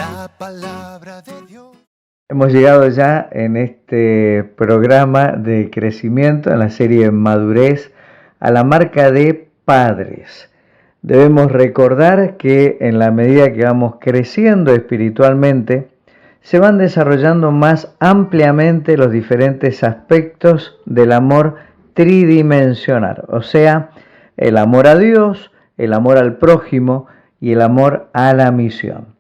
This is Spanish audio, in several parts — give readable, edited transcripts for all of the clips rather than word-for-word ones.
La palabra de Dios. Hemos llegado ya en este programa de crecimiento, en la serie Madurez, a la marca de padres. Debemos recordar que en la medida que vamos creciendo espiritualmente, se van desarrollando más ampliamente los diferentes aspectos del amor tridimensional, o sea, el amor a Dios, el amor al prójimo y el amor a la misión.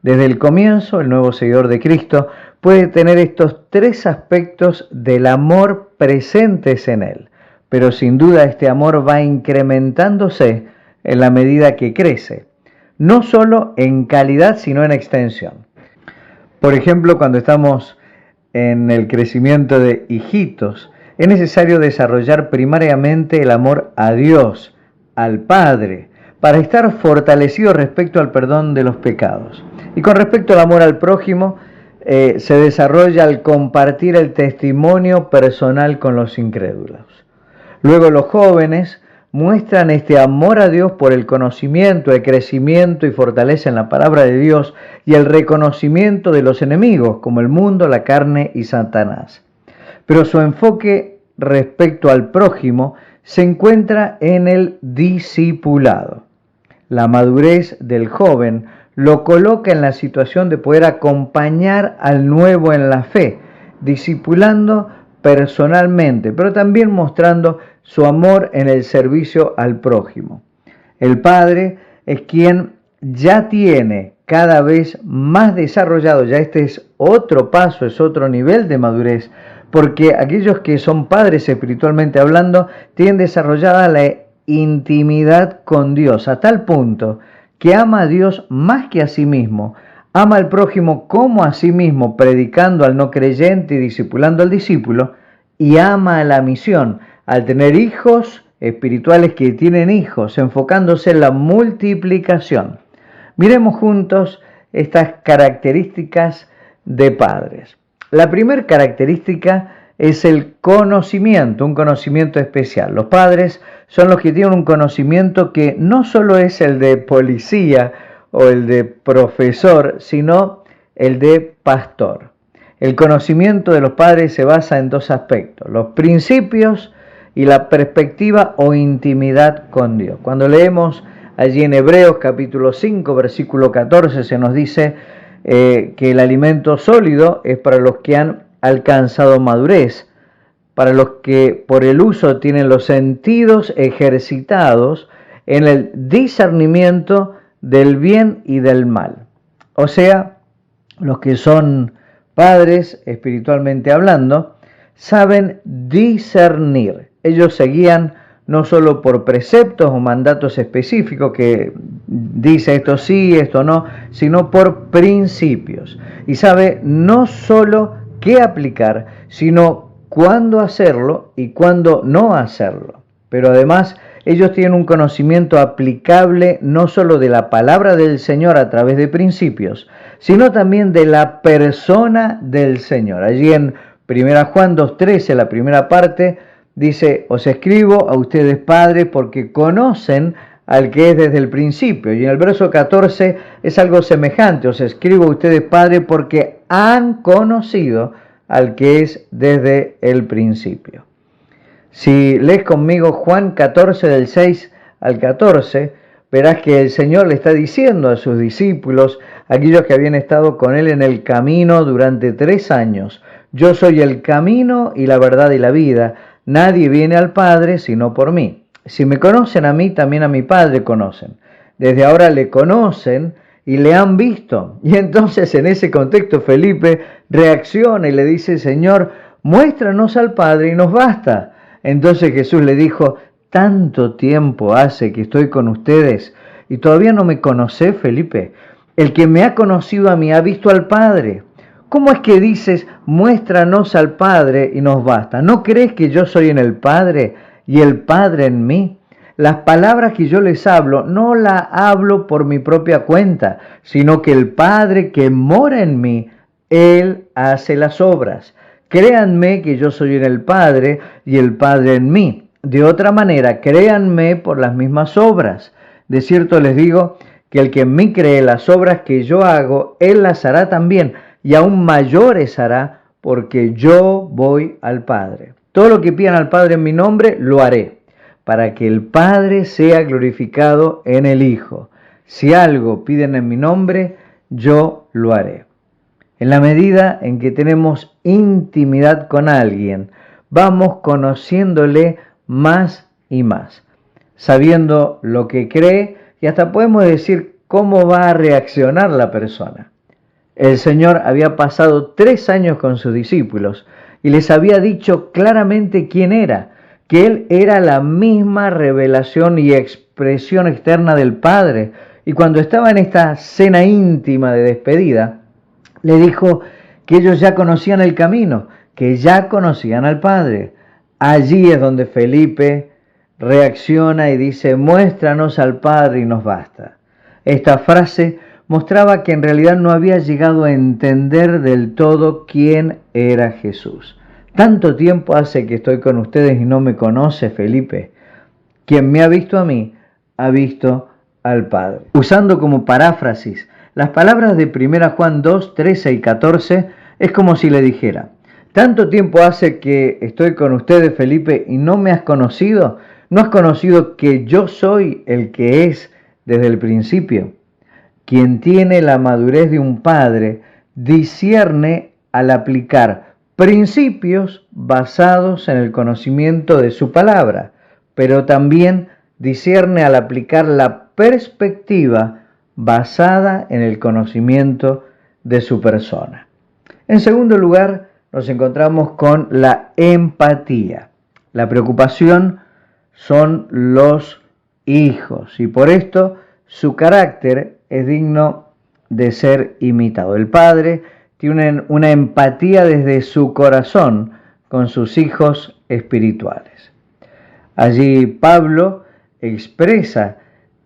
Desde el comienzo, el nuevo seguidor de Cristo puede tener estos tres aspectos del amor presentes en él, pero sin duda este amor va incrementándose en la medida que crece, no solo en calidad sino en extensión. Por ejemplo, cuando estamos en el crecimiento de hijitos, es necesario desarrollar primariamente el amor a Dios, al Padre, para estar fortalecido respecto al perdón de los pecados. Y con respecto al amor al prójimo, se desarrolla al compartir el testimonio personal con los incrédulos. Luego los jóvenes muestran este amor a Dios por el conocimiento, el crecimiento y fortaleza en la palabra de Dios y el reconocimiento de los enemigos como el mundo, la carne y Satanás. Pero su enfoque respecto al prójimo se encuentra en el discipulado. La madurez del joven lo coloca en la situación de poder acompañar al nuevo en la fe, discipulando personalmente, pero también mostrando su amor en el servicio al prójimo. El padre es quien ya tiene cada vez más desarrollado, ya este es otro paso, es otro nivel de madurez, porque aquellos que son padres espiritualmente hablando tienen desarrollada la intimidad con Dios a tal punto que ama a Dios más que a sí mismo, ama al prójimo como a sí mismo, predicando al no creyente y discipulando al discípulo, y ama a la misión, al tener hijos espirituales que tienen hijos, enfocándose en la multiplicación. Miremos juntos estas características de padres. La primera característica es el conocimiento, un conocimiento especial. Los padres son los que tienen un conocimiento que no solo es el de policía o el de profesor, sino el de pastor. El conocimiento de los padres se basa en dos aspectos, los principios y la perspectiva o intimidad con Dios. Cuando leemos allí en Hebreos capítulo 5, versículo 14, se nos dice que el alimento sólido es para los que han alcanzado madurez, para los que por el uso tienen los sentidos ejercitados en el discernimiento del bien y del mal. O sea, los que son padres espiritualmente hablando, saben discernir. Ellos se guían no solo por preceptos o mandatos específicos que dice esto sí, esto no, sino por principios. Y sabe no solo qué aplicar, sino cuándo hacerlo y cuándo no hacerlo. Pero además ellos tienen un conocimiento aplicable no solo de la palabra del Señor a través de principios, sino también de la persona del Señor. Allí en 1 Juan 2:13, la primera parte, dice, os escribo a ustedes padres porque conocen al que es desde el principio. Y en el verso 14 es algo semejante, os escribo a ustedes padres porque han conocido al que es desde el principio. Si lees conmigo Juan 14 del 6 al 14, verás que el Señor le está diciendo a sus discípulos, aquellos que habían estado con Él en el camino durante 3 años, yo soy el camino y la verdad y la vida, nadie viene al Padre sino por mí. Si me conocen a mí, también a mi Padre conocen. Desde ahora le conocen y le han visto. Y entonces en ese contexto Felipe reacciona y le dice, Señor, muéstranos al Padre y nos basta. Entonces Jesús le dijo, tanto tiempo hace que estoy con ustedes y todavía no me conocés, Felipe. El que me ha conocido a mí ha visto al Padre. ¿Cómo es que dices, muéstranos al Padre y nos basta? ¿No crees que yo soy en el Padre y el Padre en mí? Las palabras que yo les hablo, no las hablo por mi propia cuenta, sino que el Padre que mora en mí, Él hace las obras. Créanme que yo soy en el Padre y el Padre en mí. De otra manera, créanme por las mismas obras. De cierto les digo que el que en mí cree, las obras que yo hago, él las hará también, y aún mayores hará, porque yo voy al Padre. Todo lo que pidan al Padre en mi nombre, lo haré, para que el Padre sea glorificado en el Hijo. Si algo piden en mi nombre, yo lo haré. En la medida en que tenemos intimidad con alguien, vamos conociéndole más y más, sabiendo lo que cree y hasta podemos decir cómo va a reaccionar la persona. El Señor había pasado 3 años con sus discípulos y les había dicho claramente quién era, que Él era la misma revelación y expresión externa del Padre. Y cuando estaba en esta cena íntima de despedida, le dijo que ellos ya conocían el camino, que ya conocían al Padre. Allí es donde Felipe reacciona y dice, muéstranos al Padre y nos basta. Esta frase mostraba que en realidad no había llegado a entender del todo quién era Jesús. Tanto tiempo hace que estoy con ustedes y no me conoce, Felipe. Quien me ha visto a mí, ha visto al Padre. Usando como paráfrasis las palabras de 1 Juan 2, 13 y 14, es como si le dijera, tanto tiempo hace que estoy con ustedes, Felipe, y no me has conocido. ¿No has conocido que yo soy el que es desde el principio? Quien tiene la madurez de un padre discierne al aplicar principios basados en el conocimiento de su palabra, pero también discierne al aplicar la perspectiva basada en el conocimiento de su persona. En segundo lugar, nos encontramos con la empatía. La preocupación son los hijos y por esto su carácter es digno de ser imitado. El padre tiene una empatía desde su corazón con sus hijos espirituales. Allí Pablo expresa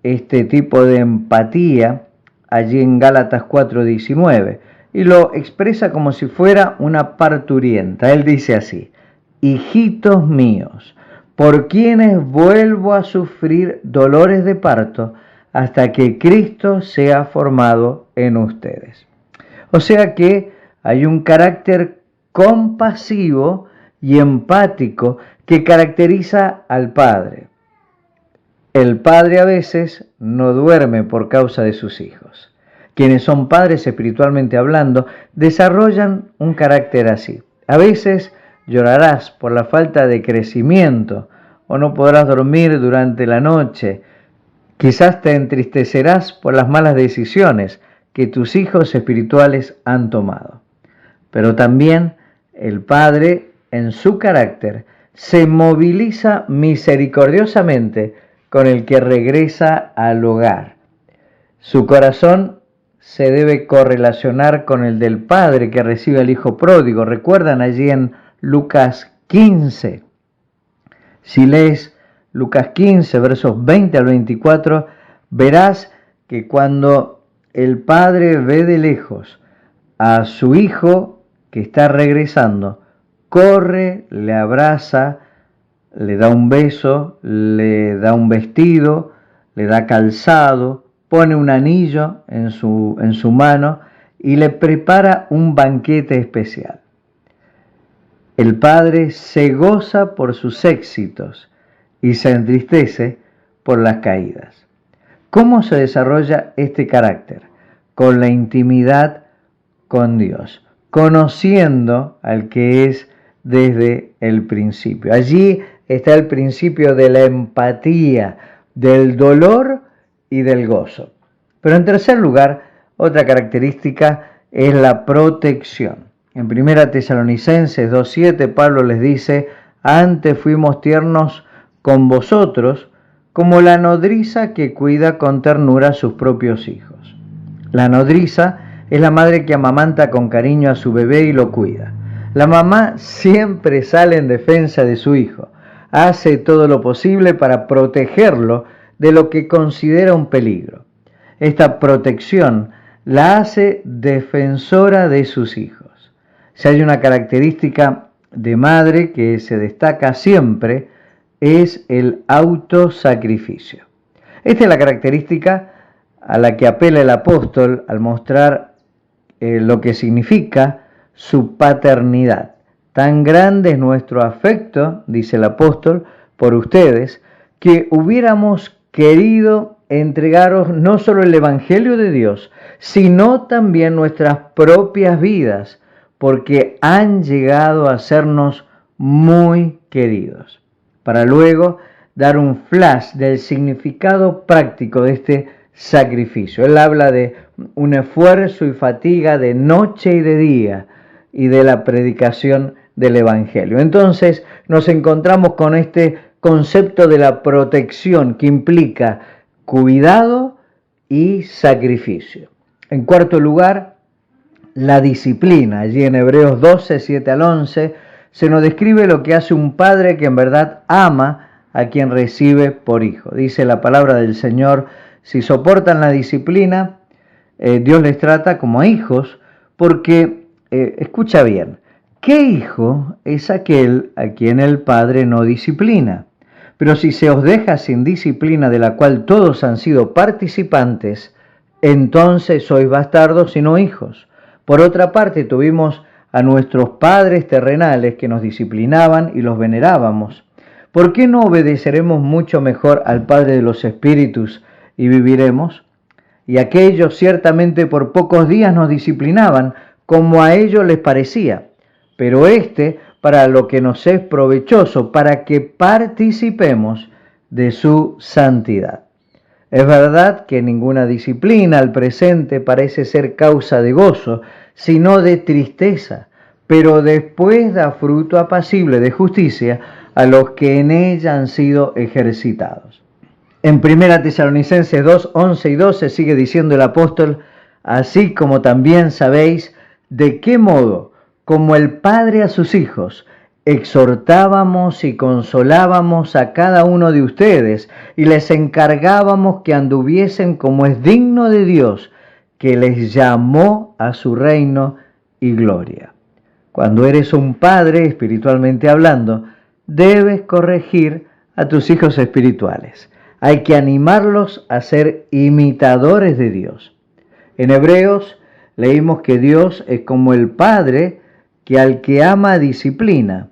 este tipo de empatía allí en Gálatas 4:19 y lo expresa como si fuera una parturienta. Él dice así, hijitos míos, por quienes vuelvo a sufrir dolores de parto hasta que Cristo sea formado en ustedes. O sea que hay un carácter compasivo y empático que caracteriza al Padre. El padre a veces no duerme por causa de sus hijos. Quienes son padres espiritualmente hablando desarrollan un carácter así. A veces llorarás por la falta de crecimiento o no podrás dormir durante la noche. Quizás te entristecerás por las malas decisiones que tus hijos espirituales han tomado. Pero también el padre en su carácter se moviliza misericordiosamente con el que regresa al hogar. Su corazón se debe correlacionar con el del padre que recibe al hijo pródigo. ¿Recuerdan allí en Lucas 15? Si lees Lucas 15, versos 20 al 24, verás que cuando el padre ve de lejos a su hijo que está regresando, corre, le abraza, le da un beso, le da un vestido, le da calzado, pone un anillo en su mano y le prepara un banquete especial. El padre se goza por sus éxitos y se entristece por las caídas. ¿Cómo se desarrolla este carácter? Con la intimidad con Dios, conociendo al que es desde el principio. Allí está el principio de la empatía, del dolor y del gozo. Pero en tercer lugar, otra característica es la protección. En 1 Tesalonicenses 2:7 Pablo les dice, antes fuimos tiernos con vosotros como la nodriza que cuida con ternura a sus propios hijos. La nodriza es la madre que amamanta con cariño a su bebé y lo cuida. La mamá siempre sale en defensa de su hijo, hace todo lo posible para protegerlo de lo que considera un peligro. Esta protección la hace defensora de sus hijos. Si hay una característica de madre que se destaca siempre, es el autosacrificio. Esta es la característica a la que apela el apóstol al mostrar lo que significa su paternidad. Tan grande es nuestro afecto, dice el apóstol, por ustedes, que hubiéramos querido entregaros no solo el Evangelio de Dios, sino también nuestras propias vidas, porque han llegado a sernos muy queridos. Para luego dar un flash del significado práctico de este sacrificio. Él habla de un esfuerzo y fatiga de noche y de día y de la predicación del Evangelio. Entonces nos encontramos con este concepto de la protección que implica cuidado y sacrificio. En cuarto lugar, la disciplina. Allí en Hebreos 12, 7 al 11, se nos describe lo que hace un padre que en verdad ama a quien recibe por hijo. Dice la palabra del Señor: si soportan la disciplina, Dios les trata como a hijos, porque, escucha bien, ¿qué hijo es aquel a quien el Padre no disciplina? Pero si se os deja sin disciplina, de la cual todos han sido participantes, entonces sois bastardos y no hijos. Por otra parte, tuvimos a nuestros padres terrenales que nos disciplinaban y los venerábamos. ¿Por qué no obedeceremos mucho mejor al Padre de los Espíritus y viviremos? Y aquellos ciertamente por pocos días nos disciplinaban, como a ellos les parecía, pero para lo que nos es provechoso, para que participemos de su santidad. Es verdad que ninguna disciplina al presente parece ser causa de gozo, sino de tristeza, pero después da fruto apacible de justicia a los que en ella han sido ejercitados. En 1 Tesalonicenses 2, 11 y 12 sigue diciendo el apóstol: así como también sabéis de qué modo, como el Padre a sus hijos, exhortábamos y consolábamos a cada uno de ustedes y les encargábamos que anduviesen como es digno de Dios, que les llamó a su reino y gloria. Cuando eres un padre, espiritualmente hablando, debes corregir a tus hijos espirituales. Hay que animarlos a ser imitadores de Dios. En Hebreos leímos que Dios es como el Padre que al que ama disciplina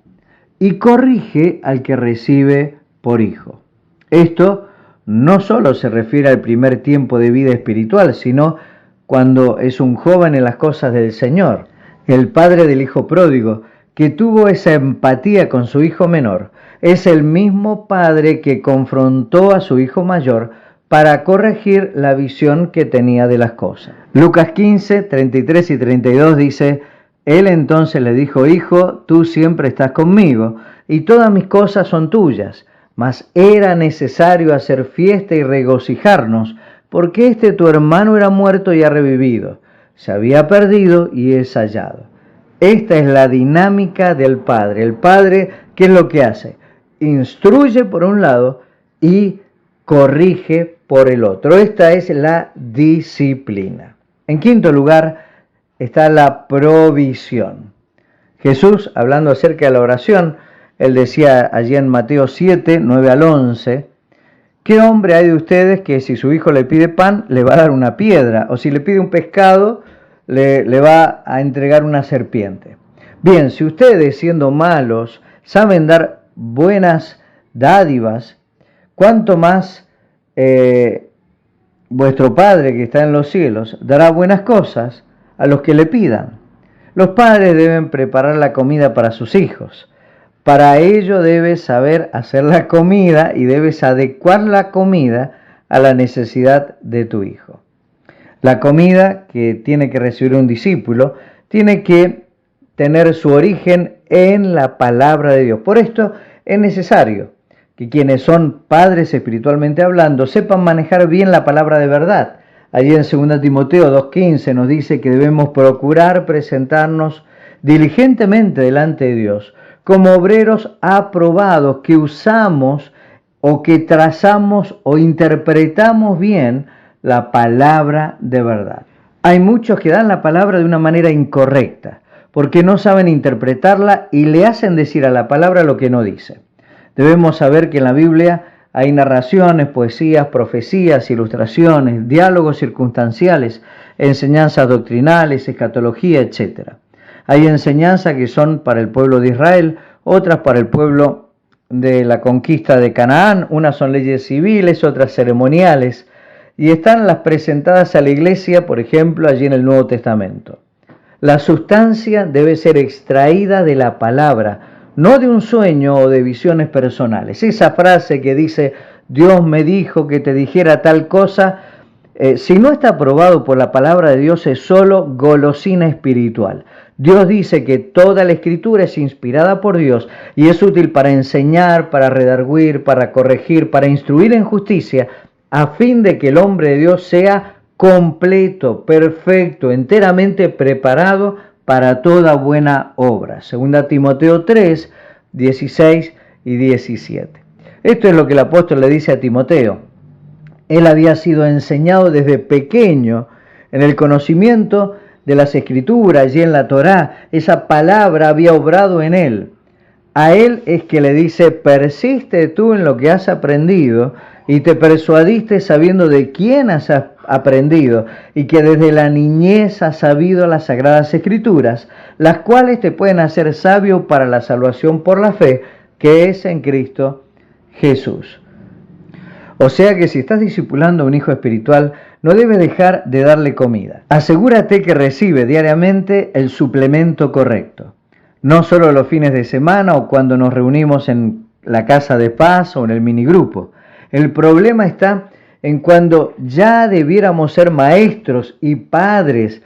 y corrige al que recibe por hijo. Esto no solo se refiere al primer tiempo de vida espiritual, sino cuando es un joven en las cosas del Señor. El padre del hijo pródigo, que tuvo esa empatía con su hijo menor, es el mismo padre que confrontó a su hijo mayor para corregir la visión que tenía de las cosas. Lucas 15, 33 y 32 dice: él entonces le dijo: hijo, tú siempre estás conmigo, y todas mis cosas son tuyas. Mas era necesario hacer fiesta y regocijarnos, porque tu hermano era muerto y ha revivido, se había perdido y es hallado. Esta es la dinámica del Padre. El Padre, ¿qué es lo que hace? Instruye por un lado y corrige por el otro. Esta es la disciplina. En quinto lugar está la provisión. Jesús, hablando acerca de la oración, él decía allí en Mateo 7, 9 al 11, ¿qué hombre hay de ustedes que si su hijo le pide pan, le va a dar una piedra? O si le pide un pescado, le va a entregar una serpiente. Bien, si ustedes, siendo malos, saben dar buenas dádivas, ¿cuánto más vuestro Padre que está en los cielos dará buenas cosas a los que le pidan? Los padres deben preparar la comida para sus hijos. Para ello debes saber hacer la comida y debes adecuar la comida a la necesidad de tu hijo. La comida que tiene que recibir un discípulo tiene que tener su origen en la palabra de Dios. Por esto es necesario que quienes son padres espiritualmente hablando sepan manejar bien la palabra de verdad. Allí en 2 Timoteo 2:15 nos dice que debemos procurar presentarnos diligentemente delante de Dios como obreros aprobados, que usamos o que trazamos o interpretamos bien la palabra de verdad. Hay muchos que dan la palabra de una manera incorrecta, porque no saben interpretarla y le hacen decir a la palabra lo que no dice. Debemos saber que en la Biblia Hay narraciones, poesías, profecías, ilustraciones, diálogos circunstanciales, enseñanzas doctrinales, escatología, etc. Hay enseñanzas que son para el pueblo de Israel, otras para el pueblo de la conquista de Canaán, unas son leyes civiles, otras ceremoniales, y están las presentadas a la iglesia, por ejemplo, allí en el Nuevo Testamento. La sustancia debe ser extraída de la palabra, no de un sueño o de visiones personales. Esa frase que dice, Dios me dijo que te dijera tal cosa, si no está aprobado por la palabra de Dios, es solo golosina espiritual. Dios dice que toda la escritura es inspirada por Dios y es útil para enseñar, para redarguir, para corregir, para instruir en justicia, a fin de que el hombre de Dios sea completo, perfecto, enteramente preparado para toda buena obra. Segunda Timoteo 3, 16 y 17. Esto es lo que el apóstol le dice a Timoteo. Él había sido enseñado desde pequeño en el conocimiento de las Escrituras y en la Torá. Esa palabra había obrado en él. A él es que le dice, persiste tú en lo que has aprendido y te persuadiste sabiendo de quién has aprendido y que desde la niñez has sabido las Sagradas Escrituras, las cuales te pueden hacer sabio para la salvación por la fe que es en Cristo Jesús. O sea que si estás discipulando a un hijo espiritual, no debes dejar de darle comida. Asegúrate que recibe diariamente el suplemento correcto. No solo los fines de semana o cuando nos reunimos en la casa de paz o en el minigrupo. El problema está en cuando ya debiéramos ser maestros y padres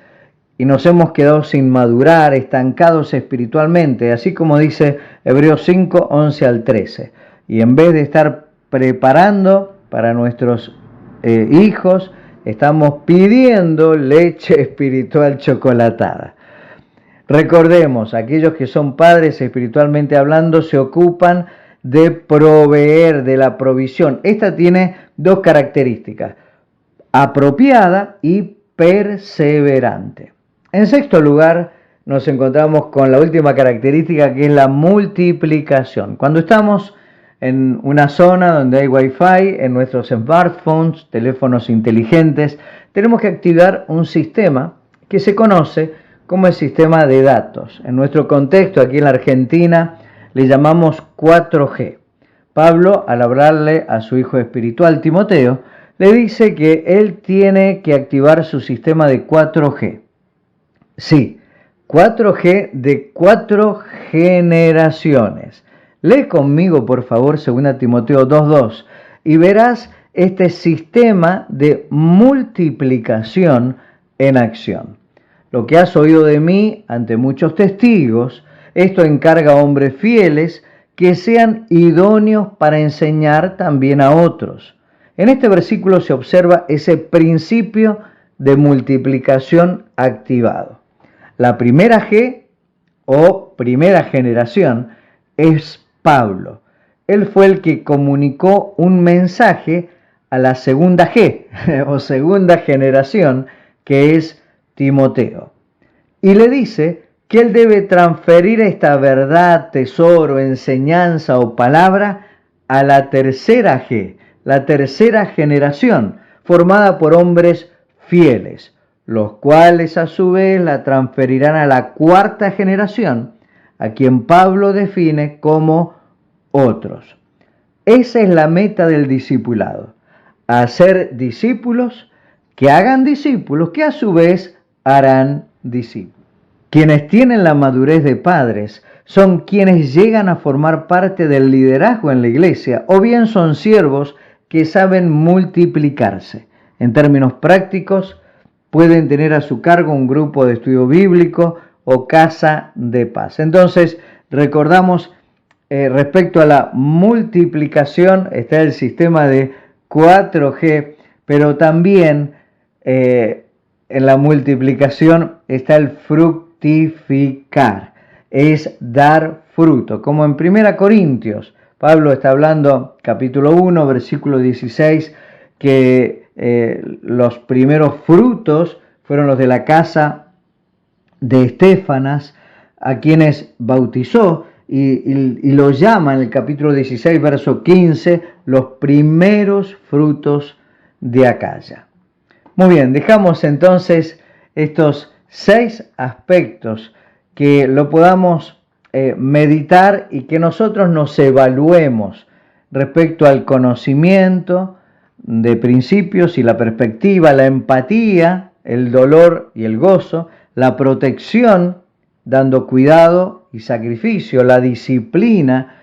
y nos hemos quedado sin madurar, estancados espiritualmente, así como dice Hebreos 5, 11 al 13. Y en vez de estar preparando para nuestros hijos, estamos pidiendo leche espiritual chocolatada. Recordemos, aquellos que son padres espiritualmente hablando se ocupan de proveer, de la provisión. Esta tiene dos características, apropiada y perseverante. En sexto lugar, nos encontramos con la última característica, que es la multiplicación. Cuando estamos en una zona donde hay Wi-Fi, en nuestros smartphones, teléfonos inteligentes, tenemos que activar un sistema que se conoce como el sistema de datos. En nuestro contexto, aquí en la Argentina, le llamamos 4G. Pablo, al hablarle a su hijo espiritual Timoteo, le dice que él tiene que activar su sistema de 4G. Sí, 4G de 4 generaciones. Lee conmigo, por favor, 2 Timoteo 2:2, y verás este sistema de multiplicación en acción. Lo que has oído de mí ante muchos testigos, esto encarga a hombres fieles que sean idóneos para enseñar también a otros. En este versículo se observa ese principio de multiplicación activado. La primera G o primera generación es Pablo. Él fue el que comunicó un mensaje a la segunda G o segunda generación, que es Timoteo. Y le dice que él debe transferir esta verdad, tesoro, enseñanza o palabra a la tercera G, la tercera generación, formada por hombres fieles, los cuales a su vez la transferirán a la cuarta generación, a quien Pablo define como otros. Esa es la meta del discipulado, hacer discípulos que hagan discípulos que a su vez harán discípulos. Quienes tienen la madurez de padres son quienes llegan a formar parte del liderazgo en la iglesia, o bien son siervos que saben multiplicarse. En términos prácticos, pueden tener a su cargo un grupo de estudio bíblico o casa de paz. Entonces, recordamos, respecto a la multiplicación, está el sistema de 4G, pero también en la multiplicación está el fructificar, es dar fruto. Como en 1 Corintios, Pablo está hablando, capítulo 1, versículo 16, que los primeros frutos fueron los de la casa de Estéfanas, a quienes bautizó, y lo llama en el capítulo 16, verso 15, los primeros frutos de Acaya. Muy bien, dejamos entonces estos 6 aspectos que lo podamos meditar y que nosotros nos evaluemos respecto al conocimiento de principios y la perspectiva, la empatía, el dolor y el gozo, la protección, dando cuidado y sacrificio, la disciplina,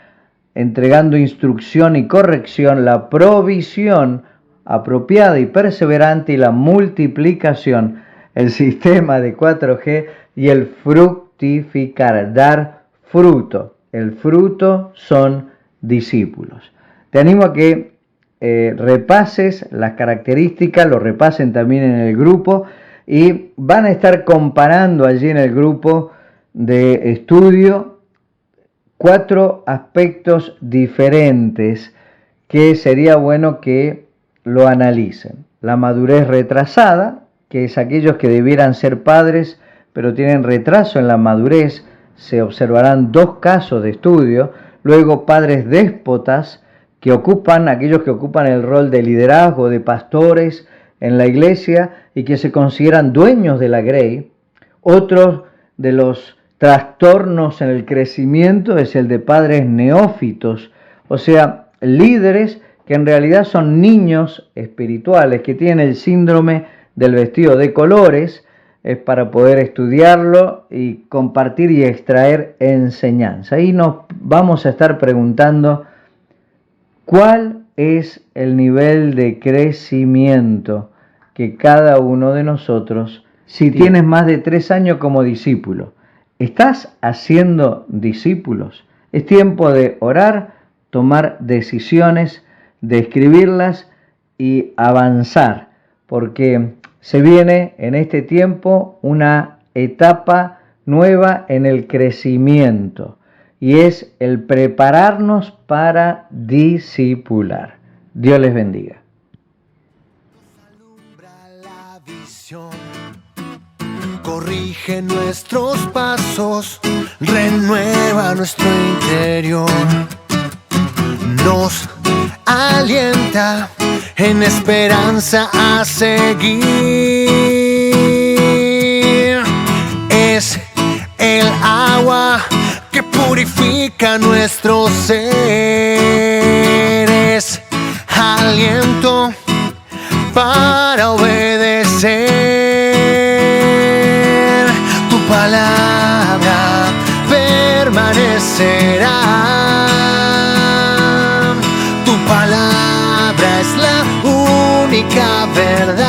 entregando instrucción y corrección, la provisión apropiada y perseverante y la multiplicación, el sistema de 4G y el fructificar, dar fruto. El fruto son discípulos. Te animo a que repases las características, lo repasen también en el grupo y van a estar comparando allí en el grupo de estudio 4 aspectos diferentes que sería bueno que lo analicen. La madurez retrasada, que es aquellos que debieran ser padres pero tienen retraso en la madurez, se observarán 2 casos de estudio. Luego padres déspotas, aquellos que ocupan el rol de liderazgo, de pastores en la iglesia y que se consideran dueños de la grey. Otro de los trastornos en el crecimiento es el de padres neófitos, o sea, líderes que en realidad son niños espirituales, que tienen el síndrome del vestido de colores, es para poder estudiarlo y compartir y extraer enseñanza. Ahí nos vamos a estar preguntando cuál es el nivel de crecimiento que cada uno de nosotros, si tienes más de 3 años como discípulo, ¿estás haciendo discípulos? Es tiempo de orar, tomar decisiones, de escribirlas y avanzar, porque se viene en este tiempo una etapa nueva en el crecimiento y es el prepararnos para discipular. Dios les bendiga. Corrige nuestros pasos, renueva nuestro interior, nos alienta en esperanza a seguir. Es el agua que purifica nuestro ser, es aliento para obedecer. Tu palabra permanecerá. Tu palabra es la única verdad.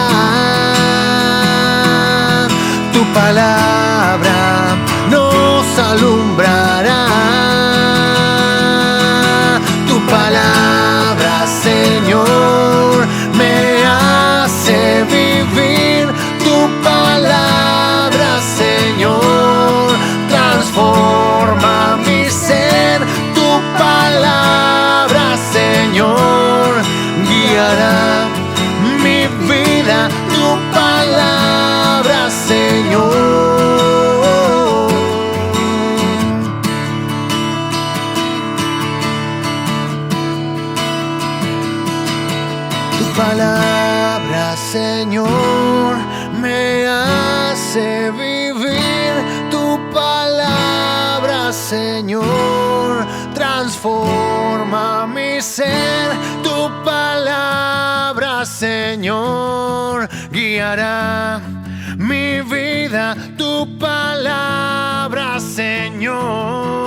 Tu palabra nos alumbrará. Tu palabra, Señor, me hace vivir. Tu palabra, Señor, transforma mi ser. Tu palabra, Señor, guiará mi vida. Tu palabra, Señor. Tu palabra, Señor, me hace vivir. Tu palabra, Señor, transforma mi ser. Tu palabra, Señor, guiará mi vida. Tu palabra, Señor.